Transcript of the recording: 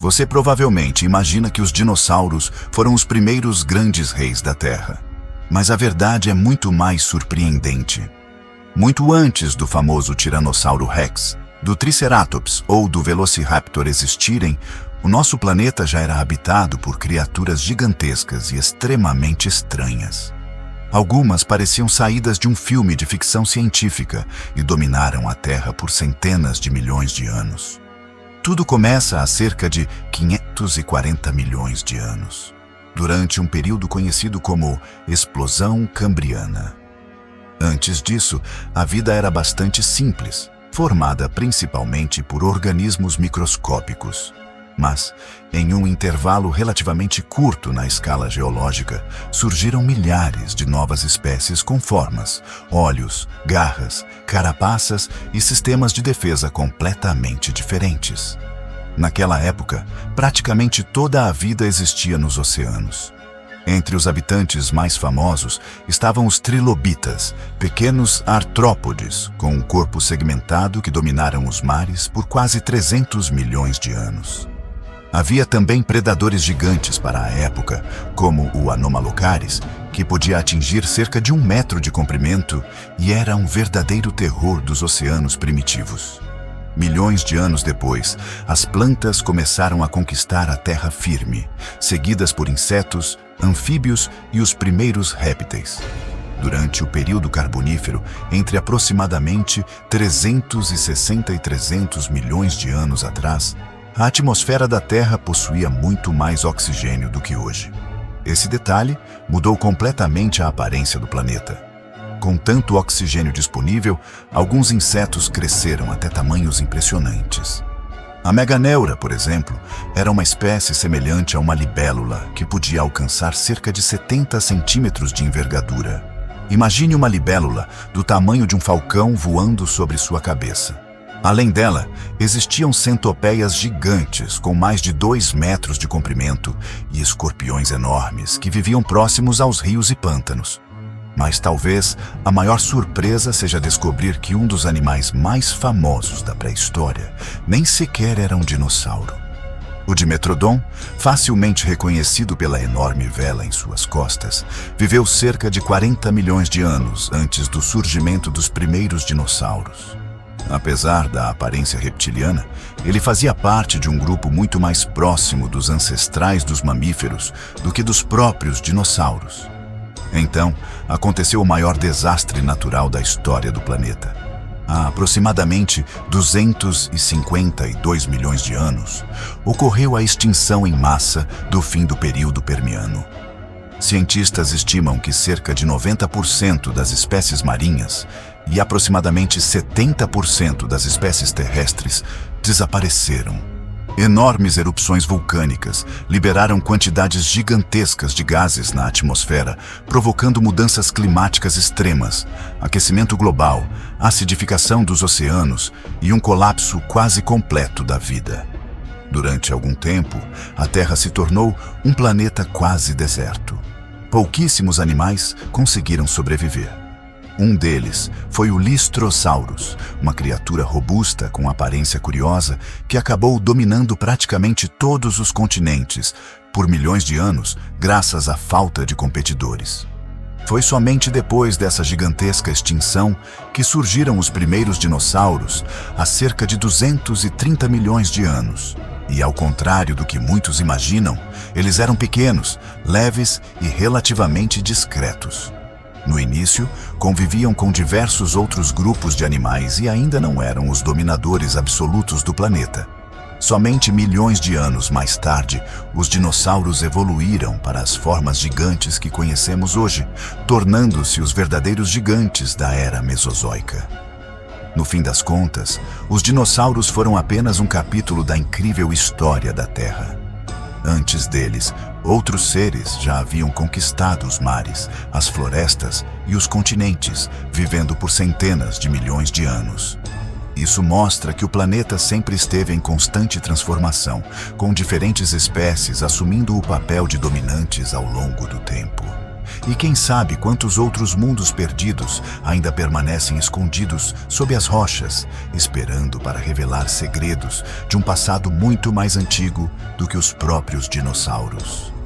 Você provavelmente imagina que os dinossauros foram os primeiros grandes reis da Terra. Mas a verdade é muito mais surpreendente. Muito antes do famoso Tiranossauro Rex, do Triceratops ou do Velociraptor existirem, o nosso planeta já era habitado por criaturas gigantescas e extremamente estranhas. Algumas pareciam saídas de um filme de ficção científica e dominaram a Terra por centenas de milhões de anos. Tudo começa há cerca de 540 milhões de anos, durante um período conhecido como Explosão Cambriana. Antes disso, a vida era bastante simples, formada principalmente por organismos microscópicos. Mas, em um intervalo relativamente curto na escala geológica, surgiram milhares de novas espécies com formas, olhos, garras, carapaças e sistemas de defesa completamente diferentes. Naquela época, praticamente toda a vida existia nos oceanos. Entre os habitantes mais famosos estavam os trilobitas, pequenos artrópodes com um corpo segmentado que dominaram os mares por quase 300 milhões de anos. Havia também predadores gigantes para a época, como o Anomalocaris, que podia atingir cerca de 1 metro de comprimento e era um verdadeiro terror dos oceanos primitivos. Milhões de anos depois, as plantas começaram a conquistar a terra firme, seguidas por insetos, anfíbios e os primeiros répteis. Durante o período carbonífero, entre aproximadamente 360 e 300 milhões de anos atrás, a atmosfera da Terra possuía muito mais oxigênio do que hoje. Esse detalhe mudou completamente a aparência do planeta. Com tanto oxigênio disponível, alguns insetos cresceram até tamanhos impressionantes. A meganeura, por exemplo, era uma espécie semelhante a uma libélula que podia alcançar cerca de 70 centímetros de envergadura. Imagine uma libélula do tamanho de um falcão voando sobre sua cabeça. Além dela, existiam centopeias gigantes com mais de 2 metros de comprimento e escorpiões enormes que viviam próximos aos rios e pântanos. Mas talvez a maior surpresa seja descobrir que um dos animais mais famosos da pré-história nem sequer era um dinossauro. O Dimetrodon, facilmente reconhecido pela enorme vela em suas costas, viveu cerca de 40 milhões de anos antes do surgimento dos primeiros dinossauros. Apesar da aparência reptiliana, ele fazia parte de um grupo muito mais próximo dos ancestrais dos mamíferos do que dos próprios dinossauros. Então, aconteceu o maior desastre natural da história do planeta. Há aproximadamente 252 milhões de anos, ocorreu a extinção em massa do fim do período Permiano. Cientistas estimam que cerca de 90% das espécies marinhas e aproximadamente 70% das espécies terrestres desapareceram. Enormes erupções vulcânicas liberaram quantidades gigantescas de gases na atmosfera, provocando mudanças climáticas extremas, aquecimento global, acidificação dos oceanos e um colapso quase completo da vida. Durante algum tempo, a Terra se tornou um planeta quase deserto. Pouquíssimos animais conseguiram sobreviver. Um deles foi o Lystrosaurus, uma criatura robusta com aparência curiosa que acabou dominando praticamente todos os continentes por milhões de anos graças à falta de competidores. Foi somente depois dessa gigantesca extinção que surgiram os primeiros dinossauros há cerca de 230 milhões de anos. E ao contrário do que muitos imaginam, eles eram pequenos, leves e relativamente discretos. No início, conviviam com diversos outros grupos de animais e ainda não eram os dominadores absolutos do planeta. Somente milhões de anos mais tarde, os dinossauros evoluíram para as formas gigantes que conhecemos hoje, tornando-se os verdadeiros gigantes da era Mesozoica. No fim das contas, os dinossauros foram apenas um capítulo da incrível história da Terra. Antes deles, outros seres já haviam conquistado os mares, as florestas e os continentes, vivendo por centenas de milhões de anos. Isso mostra que o planeta sempre esteve em constante transformação, com diferentes espécies assumindo o papel de dominantes ao longo do tempo. E quem sabe quantos outros mundos perdidos ainda permanecem escondidos sob as rochas, esperando para revelar segredos de um passado muito mais antigo do que os próprios dinossauros.